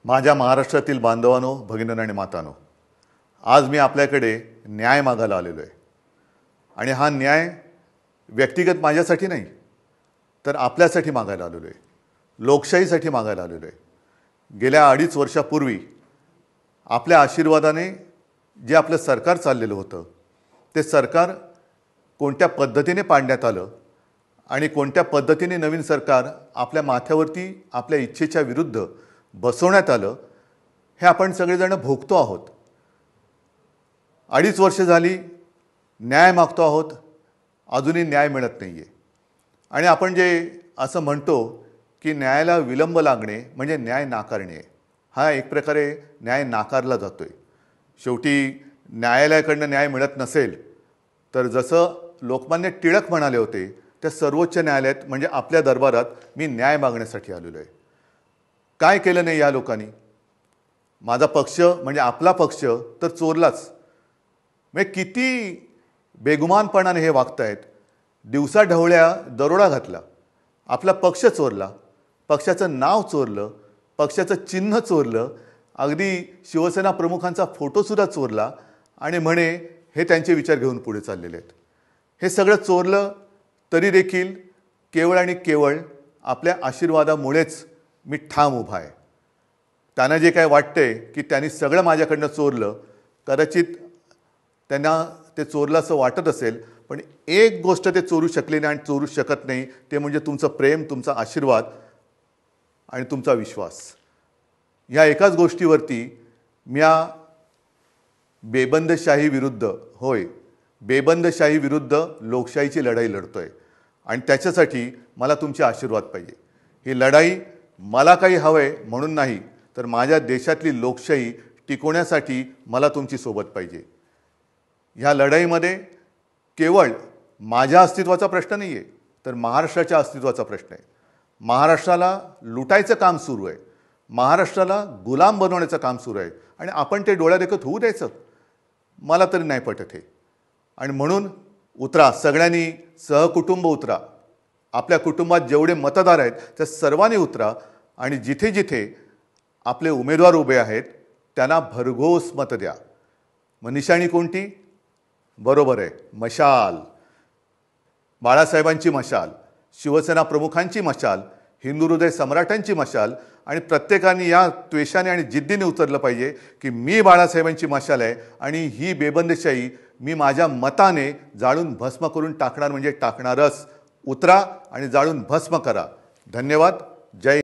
माझ्या महाराष्ट्रातील बांधवांनो, भगिनींनो आणि मातांनो, आज मी आपल्याकडे न्याय मागायला आलेलो आहे. आणि हा न्याय व्यक्तिगत माझ्यासाठी नाही, तर आपल्यासाठी मागायला आलेलो आहे, लोकशाहीसाठी मागायला आलेलो आहे. गेल्या 2.5 वर्षापूर्वी आपल्या आशीर्वादाने जे आपलं सरकार चाललेलं होतं, ते सरकार कोणत्या पद्धतीने पाडण्यात आलं आणि कोणत्या पद्धतीने नवीन सरकार आपल्या माथ्यावरती आपल्या इच्छेच्या विरुद्ध बसवण्यात आलं, हे आपण सगळेजण भोगतो आहोत. 2.5 वर्ष झाली न्याय मागतो आहोत, अजूनही न्याय मिळत नाही आहे. आणि आपण जे असं म्हणतो की न्यायाला विलंब लागणे म्हणजे न्याय नाकारणे, हा एक प्रकारे न्याय नाकारला जातो आहे. शेवटी न्यायालयाकडनं न्याय मिळत नसेल तर जसं लोकमान्य टिळक म्हणाले होते, त्या सर्वोच्च न्यायालयात म्हणजे आपल्या दरबारात मी न्याय मागण्यासाठी आलेलो आहे. काय केलं नाही या लोकांनी? माझा पक्ष म्हणजे आपला पक्ष तर चोरलाच. म्हणजे किती बेगुमानपणाने हे वागतायत. दिवसा ढवळ्या दरोडा घातला, आपला पक्ष चोरला, पक्षाचं नाव चोरलं, पक्षाचं चिन्ह चोरलं, अगदी शिवसेना प्रमुखांचा फोटोसुद्धा चोरला आणि म्हणे हे त्यांचे विचार घेऊन पुढे चाललेले आहेत. हे सगळं चोरलं तरी देखील केवळ आणि केवळ आपल्या आशीर्वादामुळेच मी ठाम उभा आहे. त्यांना जे काय वाटतंय की त्यांनी सगळं माझ्याकडनं चोरलं, कदाचित त्यांना ते चोरलं असं वाटत असेल, पण एक गोष्ट ते चोरू शकले नाही आणि चोरू शकत नाही, ते म्हणजे तुमचं प्रेम, तुमचा आशीर्वाद आणि तुमचा विश्वास. ह्या एकाच गोष्टीवरती मी बेबंदशाही विरुद्ध, होय, बेबंदशाही विरुद्ध लोकशाहीची लढाई लढतोय. आणि त्याच्यासाठी मला तुमचे आशीर्वाद पाहिजे. ही लढाई मला काही हवंय म्हणून नाही, तर माझ्या देशातली लोकशाही टिकवण्यासाठी मला तुमची सोबत पाहिजे. ह्या लढाईमध्ये केवळ माझ्या अस्तित्वाचा प्रश्न नाही आहे, तर महाराष्ट्राच्या अस्तित्वाचा प्रश्न आहे. महाराष्ट्राला लुटायचं काम सुरू आहे, महाराष्ट्राला गुलाम बनवण्याचं काम सुरू आहे आणि आपण ते डोळ्यादेखत होऊ द्यायचं? मला तरी नाही पटत हे. आणि म्हणून उतरा, सगळ्यांनी सहकुटुंब उतरा. आपल्या कुटुंबात जेवढे मतदार आहेत त्या सर्वांनी उतरा आणि जिथे जिथे आपले उमेदवार उभे आहेत त्यांना भरघोस मत द्या. मग निशाणी कोणती? बरोबर आहे, मशाल. बाळासाहेबांची मशाल, शिवसेना प्रमुखांची मशाल, हिंदू हृदय सम्राटांची मशाल. आणि प्रत्येकाने या त्वेषाने आणि जिद्दीने उतरलं पाहिजे की मी बाळासाहेबांची मशाल आहे आणि ही बेबंदशाही मी माझ्या मताने जाळून भस्म करून टाकणार म्हणजे टाकणारच. उतरा आणि जाळून भस्म करा. धन्यवाद. जय